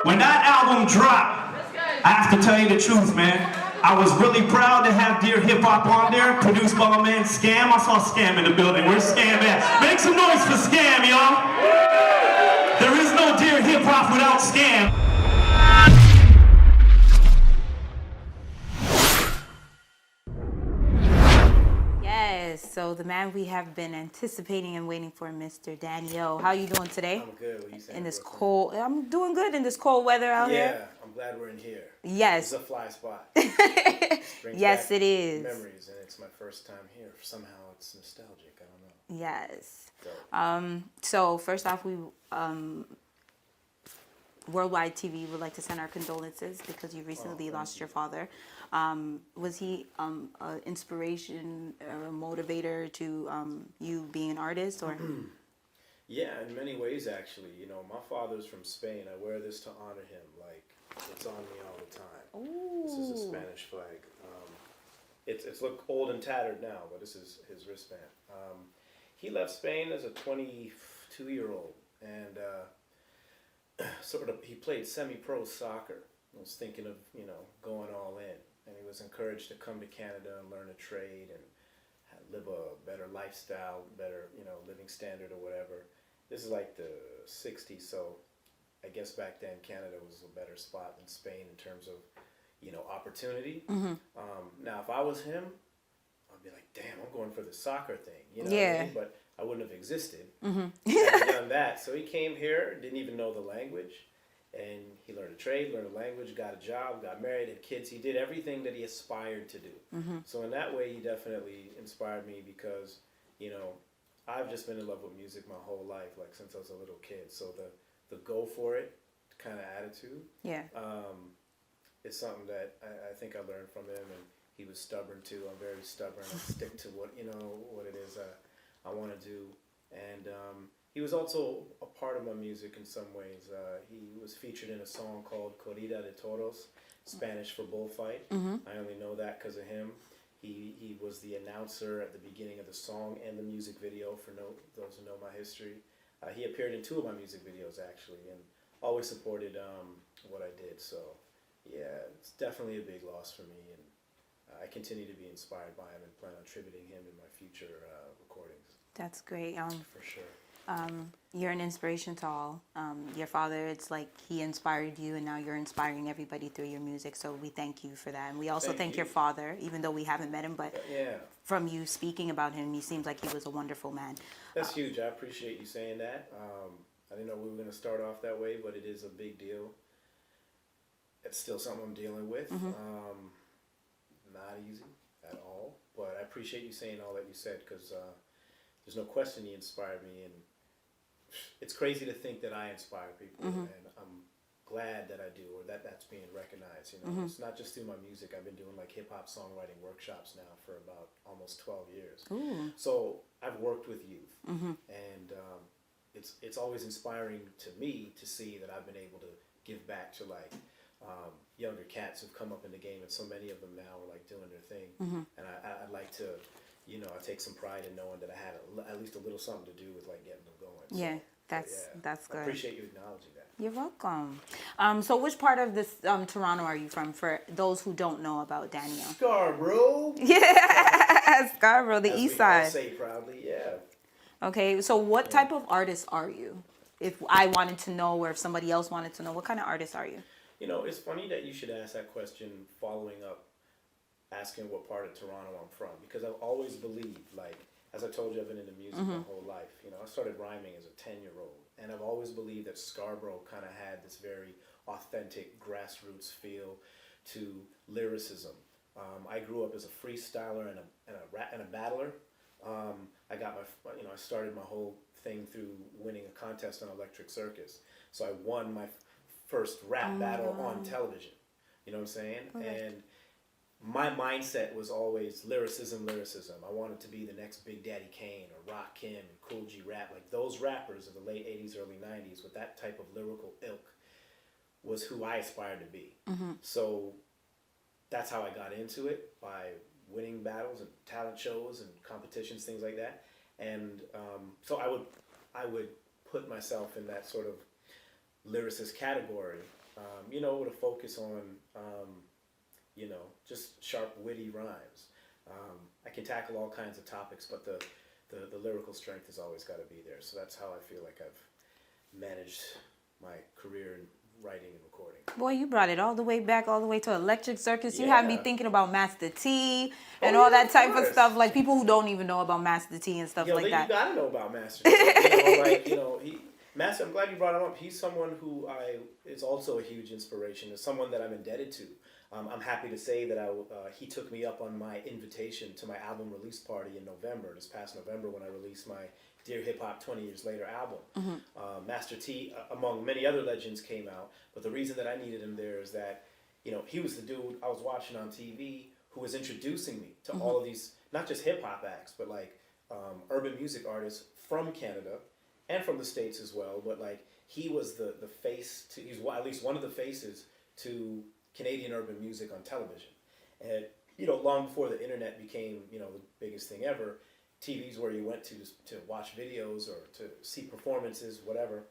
When that album dropped, I have to tell you the truth, man. I was really proud to have Dear Hip Hop on there, produced by my man Scam. I saw Scam in the building. Where's Scam at? Make some noise for Scam, y'all. There is no Dear Hip Hop without Scam. So the man we have been anticipating and waiting for, Mr. Daneo. How you doing today? I'm good. What are you saying? In this cold, I'm doing good in this cold weather out here. Yeah, I'm glad we're in here. Yes. It's a fly spot. Yes, it is. Memories, and it's my first time here. Somehow it's nostalgic. I don't know. Yes. So first off, we Worldwide TV would like to send our condolences because you recently lost your father. Was he an inspiration or a motivator to you being an artist, or? Yeah, in many ways, actually. You know, my father's from Spain. I wear this to honor him. Like, it's on me all the time. Ooh. This is a Spanish flag. It's look old and tattered now, but this is his wristband. He left Spain as a 22-year-old, and he played semi-pro soccer. I was thinking of, going all in. And he was encouraged to come to Canada and learn a trade and live a better lifestyle, better, living standard or whatever. This is like the 60s, so I guess back then Canada was a better spot than Spain in terms of, opportunity. Mm-hmm. Now, if I was him, I'd be like, damn, I'm going for the soccer thing, what I mean? But I wouldn't have existed. Mm-hmm. Hadn't done that. So he came here, didn't even know the language. And he learned a trade, learned a language, got a job, got married, had kids. He did everything that he aspired to do. Mm-hmm. So in that way, he definitely inspired me because, I've just been in love with music my whole life, like since I was a little kid. So the go for it kind of attitude, is something that I think I learned from him. And he was stubborn too. I'm very stubborn. I stick to what it is I want to do. And he was also a part of my music in some ways. He was featured in a song called Corrida de Toros, Spanish for bullfight. Mm-hmm. I only know that because of him. He was the announcer at the beginning of the song and the music video for those who know my history. He appeared in 2 of my music videos, actually, and always supported what I did. So, yeah, it's definitely a big loss for me, and I continue to be inspired by him and plan on tributing him in my future recordings. That's great. For sure. You're an inspiration to all. Your father, it's like he inspired you, and now you're inspiring everybody through your music. So we thank you for that. And we also thank your father, even though we haven't met him, but from you speaking about him, he seems like he was a wonderful man. That's huge. I appreciate you saying that. I didn't know we were going to start off that way, but it is a big deal. It's still something I'm dealing with. Mm-hmm. Not easy at all, but I appreciate you saying all that you said because there's no question he inspired me, and it's crazy to think that I inspire people, mm-hmm. and I'm glad that I do, or that's being recognized. Mm-hmm. It's not just through my music. I've been doing like hip hop songwriting workshops now for about almost 12 years. Ooh. So I've worked with youth, mm-hmm. and it's always inspiring to me to see that I've been able to give back to like younger cats who've come up in the game, and so many of them now are like doing their thing, mm-hmm. and I'd like to. I take some pride in knowing that I had at least a little something to do with like getting them going. Yeah, that's good. I appreciate you acknowledging that. You're welcome. So which part of this Toronto are you from, for those who don't know about Daneo? Scarborough. Yeah, Scarborough, the east side. I say proudly, yeah. Okay, so what type of artist are you? If I wanted to know, or if somebody else wanted to know, what kind of artist are you? It's funny that you should ask that question following up asking what part of Toronto I'm from, because I've always believed, like, as I told you, I've been into music mm-hmm. my whole life. I started rhyming as a 10-year-old, and I've always believed that Scarborough kind of had this very authentic grassroots feel to lyricism. I grew up as a freestyler and a battler. I got I started my whole thing through winning a contest on Electric Circus. So I won my first rap battle on television. You know what I'm saying? Okay. And my mindset was always lyricism. I wanted to be the next Big Daddy Kane or Rakim and Cool G Rap. Like those rappers of the late 80s, early 90s with that type of lyrical ilk was who I aspired to be. Mm-hmm. So that's how I got into it, by winning battles and talent shows and competitions, things like that. And so I would put myself in that sort of lyricist category, you know, with a focus on, you know, just sharp, witty rhymes. I can tackle all kinds of topics, but the lyrical strength has always got to be there. So that's how I feel like I've managed my career in writing and recording. Boy, you brought it all the way back, all the way to Electric Circus. You Yeah. had me thinking about Master T and all that type of course. stuff. Like people who don't even know about Master T and stuff like that. You gotta know about Master. You know, like, you know, Master. I'm glad you brought him up. He's someone who is also a huge inspiration. Is someone that I'm indebted to. I'm happy to say that he took me up on my invitation to my album release party in November, this past November, when I released my Dear Hip Hop 20 Years Later album. Master T, among many other legends, came out, but the reason that I needed him there is that, you know, he was the dude I was watching on TV who was introducing me to all of these, not just hip hop acts, but like urban music artists from Canada and from the States as well. But like he was the face to, he's at least one of the faces to Canadian urban music on television. And, you know, long before the internet became, you know, the biggest thing ever, TV's where you went to watch videos or to see performances, whatever.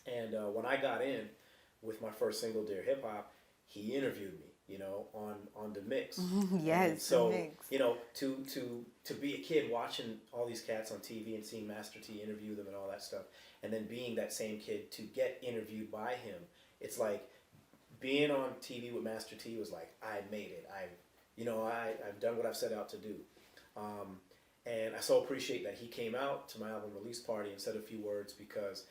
And when I got in with my first single, Dear Hip Hop, he interviewed me, you know, on the mix. Yes, and so, the mix. you know, to be a kid watching all these cats on TV and seeing Master T interview them and all that stuff, and then being that same kid to get interviewed by him, it's like being on TV with Master T was like, I made it. I've done what I've set out to do. And I so appreciate that he came out to my album release party and said a few words, because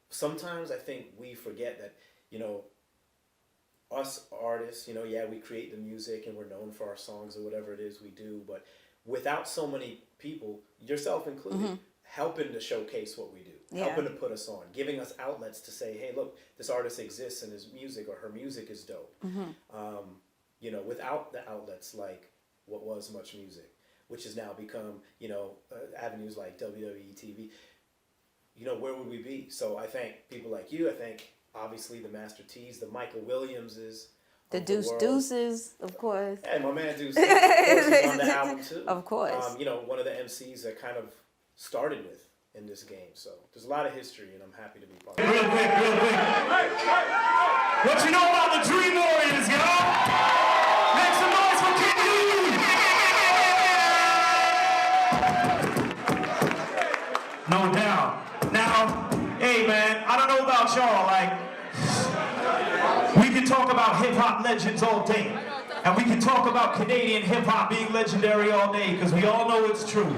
sometimes I think we forget that, you know, us artists, you know, yeah, we create the music and we're known for our songs or whatever it is we do, but without so many people, yourself included, helping to showcase what we do, helping to put us on, giving us outlets to say, hey, look, this artist exists and his music or her music is dope. You know, without the outlets like what was Much Music, which has now become, you know, avenues like WWETV, you know, where would we be? So I thank people like you. I thank, obviously, the Master T's, the Michael Williamses. The Deuces, of course. Hey, my man Deuce, of course, is on the album too. Of course. You know, one of the MCs that kind of started with in this game. So there's a lot of history, and I'm happy to be part of it. Real quick. What you know about the Dream Warriors, y'all? Make some noise for King Louie! No doubt. Now, hey man, I don't know about y'all, like, we can talk about hip-hop legends all day. And we can talk about Canadian hip-hop being legendary all day, because we all know it's true.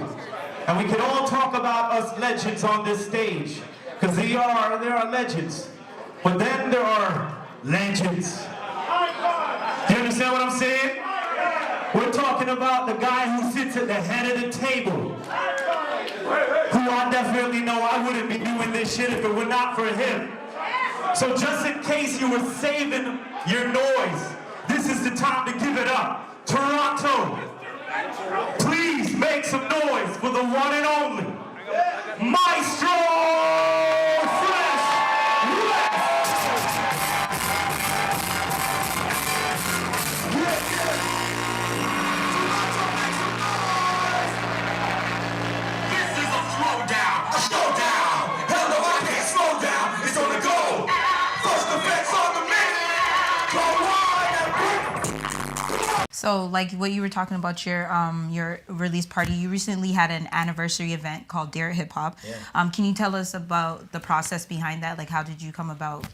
And we can all talk about us legends on this stage, because there are legends. But then there are legends. You understand what I'm saying? We're talking about the guy who sits at the head of the table, who I definitely know I wouldn't be doing this shit if it were not for him. So just in case you were saving your noise, this is the time to give it up. Toronto, please make some noise for the one and only Maestro Fresh Wes. This is a throwdown, a showdown. Hell no, I can't slow down. It's on the go. First effects on the mix. Go wide and quick. So, like what you were talking about your release party, you recently had an anniversary event called Dare Hip Hop. Yeah. Can you tell us about the process behind that? Like, how did you come about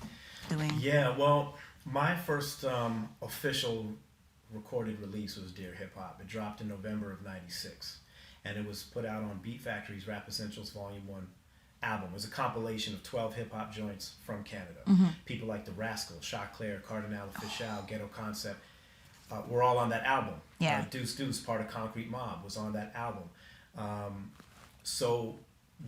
doing? Yeah, well, my first official recorded release was Dear Hip Hop. It dropped in November of '96, and it was put out on Beat Factory's Rap Essentials Volume 1 album. It was a compilation of 12 hip-hop joints from Canada. People like The Rascal, Choclair, Cardinal Official, Ghetto Concept, were all on that album. Yeah. Deuce, part of Concrete Mob, was on that album. So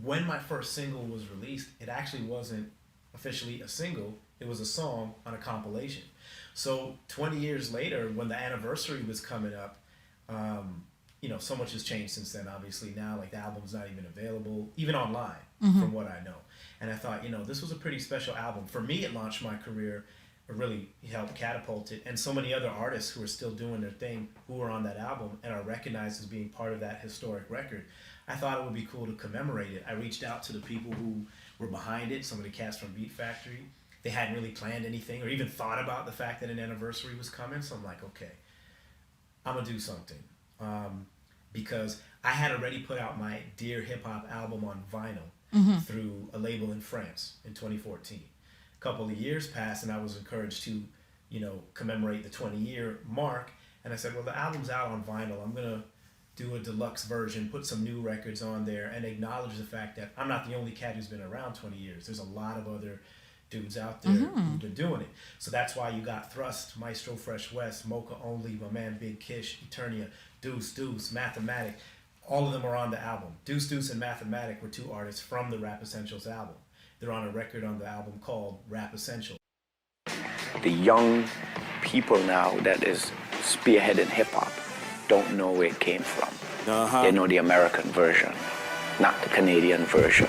when my first single was released, it actually wasn't officially a single. It was a song on a compilation. So 20 years later, when the anniversary was coming up, you know, so much has changed since then. Obviously now, like, the album's not even available, even online, from what I know. And I thought, you know, this was a pretty special album. For me, it launched my career. It really helped catapult it. And so many other artists who are still doing their thing, who were on that album and are recognized as being part of that historic record. I thought it would be cool to commemorate it. I reached out to the people who were behind it, some of the cats from Beat Factory, they hadn't really planned anything or even thought about the fact that an anniversary was coming. So I'm like, okay, I'm gonna do something, because I had already put out my Dear Hip Hop album on vinyl through a label in France in 2014. A couple of years passed, and I was encouraged to, commemorate the 20-year mark. And I said, well, the album's out on vinyl. I'm gonna do a deluxe version, put some new records on there, and acknowledge the fact that I'm not the only cat who's been around 20 years. There's a lot of other dudes out there who've been doing it. So that's why you got Thrust, Maestro Fresh Wes, Mocha Only, my man Big Kish, Eternia, Deuce, Mathematic. All of them are on the album. Deuce, and Mathematic were two artists from the Rap Essentials album. They're on a record on the album called Rap Essentials. The young people now that is spearheading hip-hop don't know where it came from. They know the American version, not the Canadian version.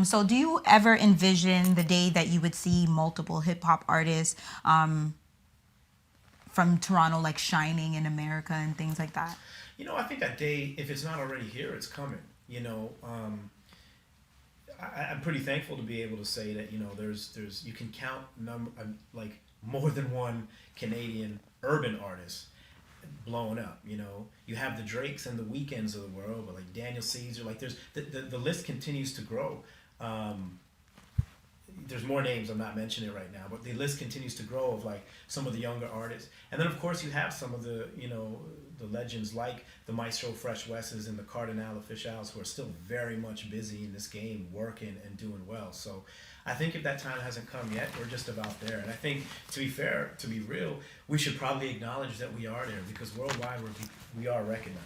So do you ever envision the day that you would see multiple hip hop artists from Toronto like shining in America and things like that? I think that day, if it's not already here, it's coming. I'm pretty thankful to be able to say that there's you can count like more than one Canadian urban artist blowing up. You have the Drakes and the Weekends of the world, but like Daniel Caesar, like there's the list continues to grow. There's more names I'm not mentioning right now, but the list continues to grow of like some of the younger artists. And then of course you have some of the the legends like the Maestro Fresh Wes's and the Cardinal Officials, who are still very much busy in this game, working and doing well. So I think if that time hasn't come yet, we're just about there. And I think, to be fair, to be real, we should probably acknowledge that we are there, because worldwide we are recognized.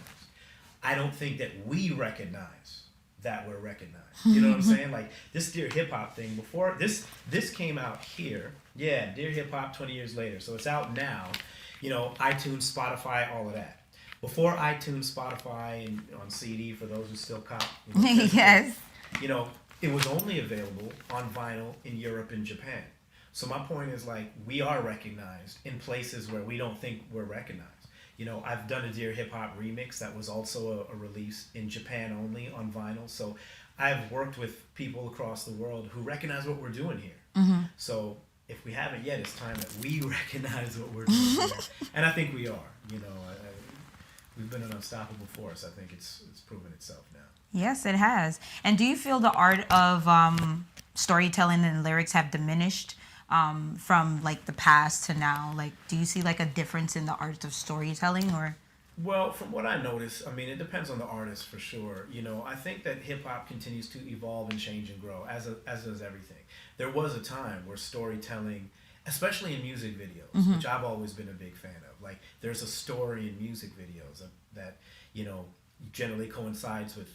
I don't think that we recognize that we're recognized. You know what I'm saying? Like this Dear Hip Hop thing, before this came out here, yeah, Dear Hip Hop 20 years later. So it's out now, iTunes, Spotify, all of that. Before iTunes, Spotify, and on CD, for those who still cop, Yes. It was only available on vinyl in Europe and Japan. So my point is, like, we are recognized in places where we don't think we're recognized. I've done a Dear Hip Hop remix that was also a release in Japan only on vinyl. So I've worked with people across the world who recognize what we're doing here. So if we haven't yet, it's time that we recognize what we're doing here. And I think we are. We've been an unstoppable force. I think it's proven itself now. Yes, it has. And do you feel the art of storytelling and lyrics have diminished from like the past to now? Like, do you see like a difference in the art of storytelling, or? Well, from what I notice, it depends on the artist for sure. I think that hip hop continues to evolve and change and grow, as does everything. There was a time where storytelling, especially in music videos, which I've always been a big fan of. Like, there's a story in music videos that generally coincides with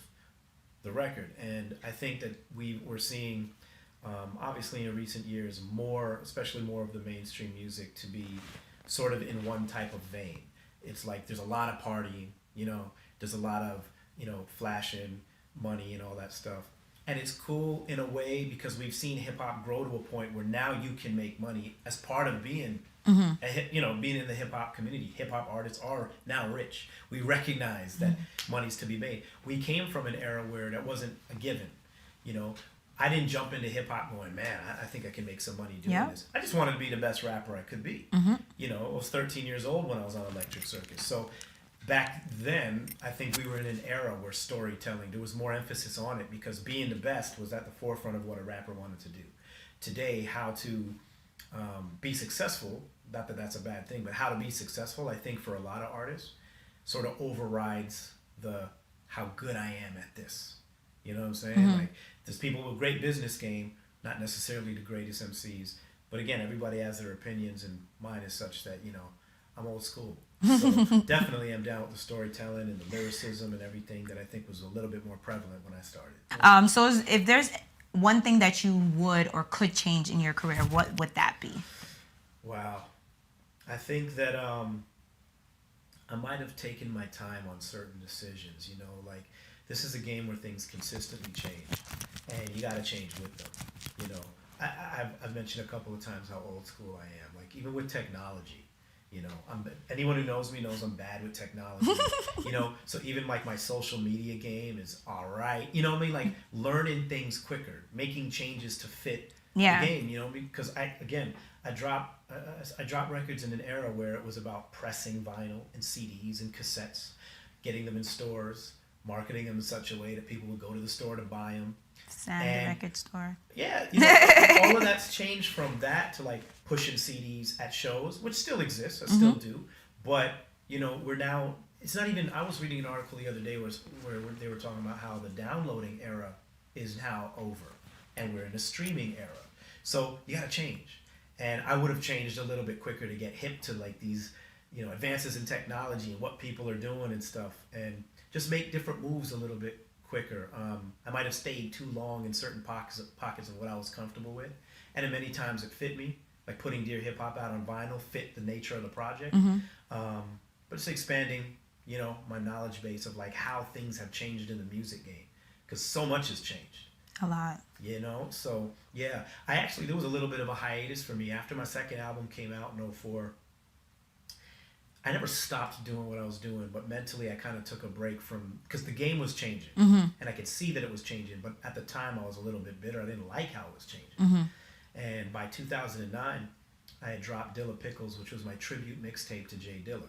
the record. And I think that we're seeing, obviously in recent years, especially more of the mainstream music to be sort of in one type of vein. It's like there's a lot of partying, there's a lot of, flashing money and all that stuff. And it's cool in a way, because we've seen hip hop grow to a point where now you can make money as part of being being in the hip hop community. Hip hop artists are now rich. We recognize that money's to be made. We came from an era where that wasn't a given. I didn't jump into hip hop going, man, I think I can make some money doing this. I just wanted to be the best rapper I could be. I was 13 years old when I was on Electric Circus. So back then, I think we were in an era where storytelling, there was more emphasis on it, because being the best was at the forefront of what a rapper wanted to do. Today, how to be successful, not that that's a bad thing, but how to be successful, I think for a lot of artists, sort of overrides the how good I am at this. You know what I'm saying? Like, there's people with great business game, not necessarily the greatest MCs, but again, everybody has their opinions, and mine is such that, I'm old school. So definitely I'm down with the storytelling and the lyricism and everything that I think was a little bit more prevalent when I started. So if there's one thing that you would or could change in your career, what would that be? Wow. I think that I might have taken my time on certain decisions. Like, this is a game where things consistently change, and you got to change with them. I've mentioned a couple of times how old school I am. Like, even with technology, You know, anyone who knows me knows I'm bad with technology. You know, so even like my social media game is all right. You know what I mean? Like learning things quicker, making changes to fit the game. You know, because I drop records in an era where it was about pressing vinyl and CDs and cassettes, getting them in stores, marketing them in such a way that people would go to the store to buy them. Stand the record store. Yeah, you know, all of that's changed from that to like pushing CDs at shows, which still exists. I still do, but you know, we're now. It's not even. I was reading an article the other day where they were talking about how the downloading era is now over, and we're in a streaming era. So you got to change, and I would have changed a little bit quicker to get hip to like these, you know, advances in technology and what people are doing and stuff, and just make different moves a little bit quicker. I might have stayed too long in certain pockets of what I was comfortable with, and then many times it fit me. Like putting Dear Hip Hop out on vinyl fit the nature of the project, but it's expanding, you know, my knowledge base of like how things have changed in the music game, because so much has changed. A lot. You know, so yeah, there was a little bit of a hiatus for me after my second album came out in 2004. I never stopped doing what I was doing, but mentally I kind of took a break from, because the game was changing, and I could see that it was changing, but at the time I was a little bit bitter. I didn't like how it was changing. And by 2009, I had dropped Dilla Pickles, which was my tribute mixtape to Jay Dilla,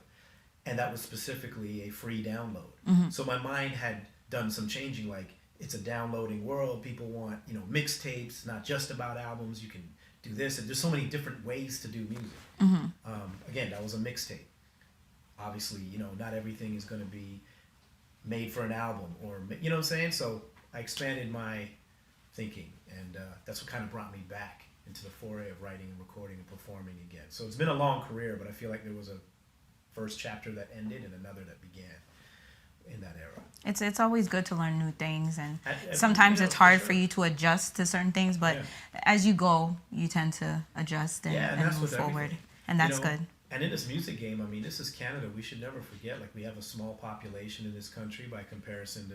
and that was specifically a free download. So my mind had done some changing, like it's a downloading world. People want, you know, mixtapes, not just about albums. You can do this, and there's so many different ways to do music. Again, that was a mixtape. Obviously, you know, not everything is going to be made for an album, or, you know what I'm saying? So I expanded my thinking, and that's what kind of brought me back into the foray of writing and recording and performing again. So it's been a long career, but I feel like there was a first chapter that ended and another that began in that era. It's always good to learn new things, and sometimes it's hard for you to adjust to certain things, but as you go, you tend to adjust and move forward, and that's good. And in this music game, I mean, this is Canada. We should never forget, like, we have a small population in this country by comparison to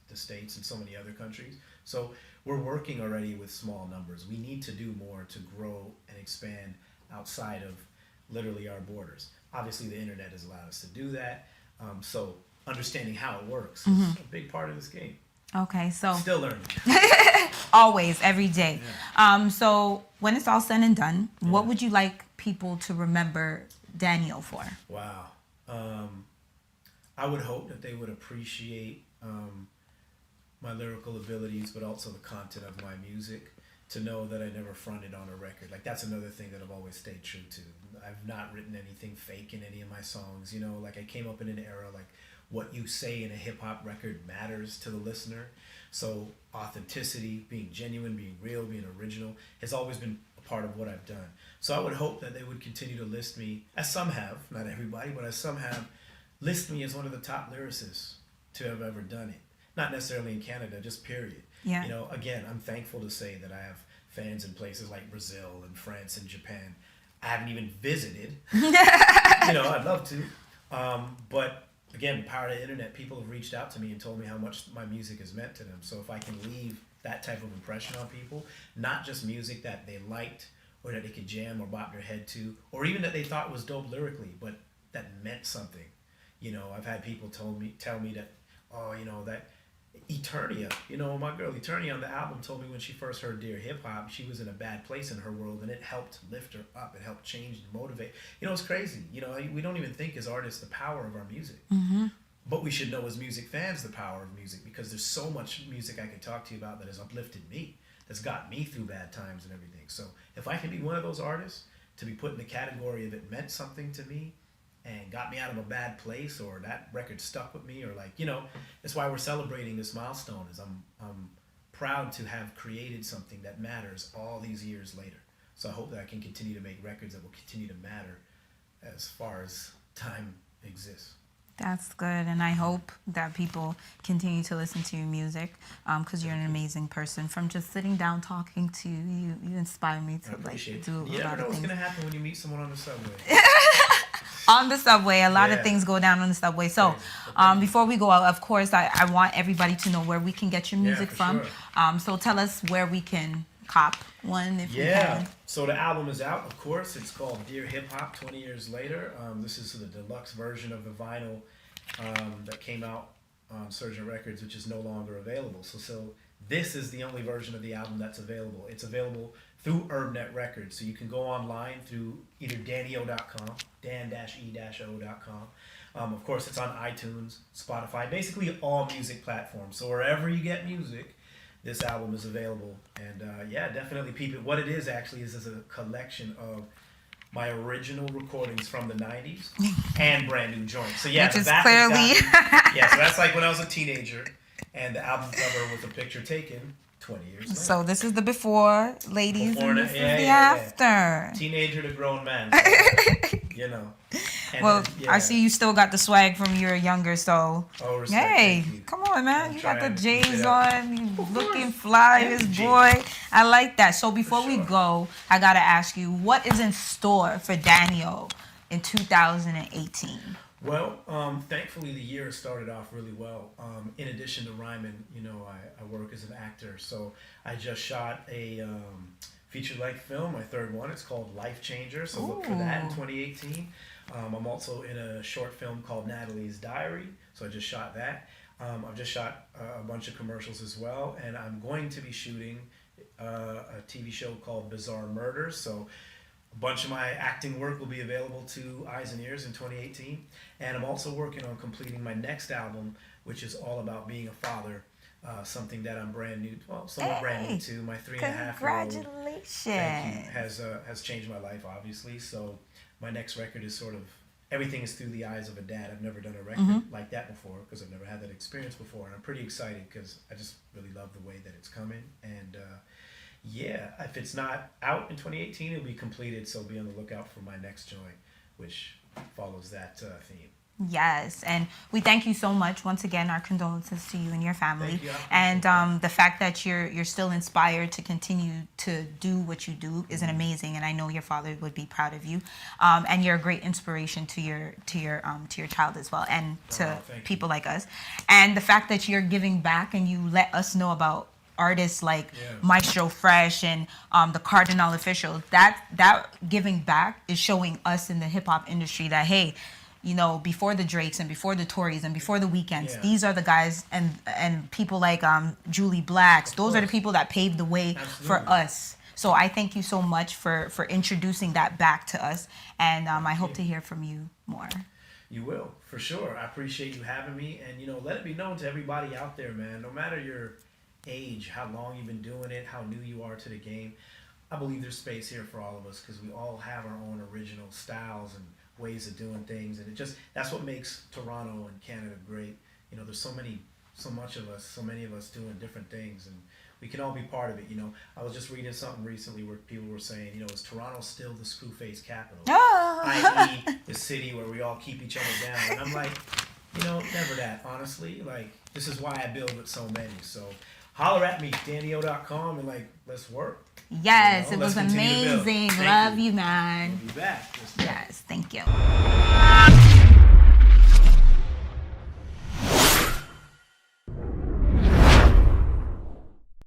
the States and so many other countries. So we're working already with small numbers. We need to do more to grow and expand outside of literally our borders. Obviously, the internet has allowed us to do that. So understanding how it works is a big part of this game. Okay, so still learning. Always, every day. So when it's all said and done, what would you like people to remember Daneo for? Wow. I would hope that they would appreciate my lyrical abilities, but also the content of my music, to know that I never fronted on a record. Like, that's another thing that I've always stayed true to. I've not written anything fake in any of my songs. You know, like, I came up in an era, like, what you say in a hip-hop record matters to the listener. So authenticity, being genuine, being real, being original, has always been a part of what I've done. So I would hope that they would continue to list me, as some have, not everybody, but as some have, list me as one of the top lyricists to have ever done it. Not necessarily in Canada, just period. Yeah. You know, again, I'm thankful to say that I have fans in places like Brazil and France and Japan. I haven't even visited. You know, I'd love to. But again, the power of the internet, people have reached out to me and told me how much my music has meant to them. So if I can leave that type of impression on people, not just music that they liked or that they could jam or bop their head to, or even that they thought was dope lyrically, but that meant something. You know, I've had people tell me that, oh, you know, that Eternia, you know, my girl Eternia on the album told me when she first heard Dear Hip Hop, she was in a bad place in her world, and it helped lift her up. It helped change and motivate. You know, it's crazy. You know, we don't even think as artists the power of our music. But we should know as music fans the power of music, because there's so much music I could talk to you about that has uplifted me, that's got me through bad times and everything. So if I can be one of those artists to be put in the category of it meant something to me and got me out of a bad place, or that record stuck with me, or like, you know, that's why we're celebrating this milestone, is I'm proud to have created something that matters all these years later. So I hope that I can continue to make records that will continue to matter as far as time exists. That's good, and I hope that people continue to listen to your music, because you're an amazing person. From just sitting down talking to you, you inspire me to like do a lot of things. You never know what's gonna happen when you meet someone on the subway. On the subway, a lot of things go down on the subway. So before we go out, of course, I want everybody to know where we can get your music from. Sure. So tell us where we can cop one if you can. So the album is out, of course. It's called Dear Hip Hop 20 Years Later. This is the deluxe version of the vinyl that came out on Surgeon Records, which is no longer available. So this is the only version of the album that's available. It's available through UrbNet Records. So you can go online through either Daneo.com, dan-e-o.com. Of course, it's on iTunes, Spotify, basically all music platforms. So wherever you get music, this album is available. And definitely peep it. What it is actually is a collection of my original recordings from the 90s and brand new joints. So which is clearly... so that's like when I was a teenager, and the album cover was a picture taken 20 years later. So this is the before, ladies, and this is the after. Teenager to grown man. So, you know. And well, then, I see you still got the swag from your younger, so respect, hey, come on, man. You got the J's on, you looking fly as boy. I like that. So before we go, I got to ask you, what is in store for Daneo in 2018? Well, thankfully the year started off really well. In addition to rhyming, I work as an actor. So I just shot a feature-length film, my third one. It's called Life Changer. So look for that in 2018. I'm also in a short film called Natalie's Diary. So I just shot that. I've just shot a bunch of commercials as well. And I'm going to be shooting a TV show called Bizarre Murders. So a bunch of my acting work will be available to eyes and ears in 2018. And I'm also working on completing my next album, which is all about being a father. Something that I'm brand new, somewhat brand new to. My 3.5-year-old, congratulations, thank you, has changed my life, obviously. So my next record is sort of, everything is through the eyes of a dad. I've never done a record like that before because I've never had that experience before. And I'm pretty excited because I just really love the way that it's coming. And if it's not out in 2018, it'll be completed. So be on the lookout for my next joint, which follows that theme. Yes, and we thank you so much. Once again, our condolences to you and your family. Thank you. And the fact that you're still inspired to continue to do what you do is amazing, and I know your father would be proud of you. And you're a great inspiration to your child as well, and to people like us. And the fact that you're giving back and you let us know about artists like Maestro Fresh and the Cardinal Official, that giving back is showing us in the hip hop industry that, hey, before the Drakes and before the Tories and before the Weekends, these are the guys and people like Julie Blacks. Those are the people that paved the way for us. So I thank you so much for introducing that back to us. And I hope to hear from you more. You will, for sure. I appreciate you having me. And, let it be known to everybody out there, man, no matter your age, how long you've been doing it, how new you are to the game, I believe there's space here for all of us because we all have our own original styles and ways of doing things, and that's what makes Toronto and Canada great. There's so many of us doing different things, and we can all be part of it. I was just reading something recently where people were saying, is Toronto still the screw-face capital? I.e. the city where we all keep each other down. And I'm like, never that, honestly. Like, this is why I build with so many. So holler at me, Daneo.com, and let's work. Yes, it was amazing. Love you, man. We'll be back. Yes, thank you.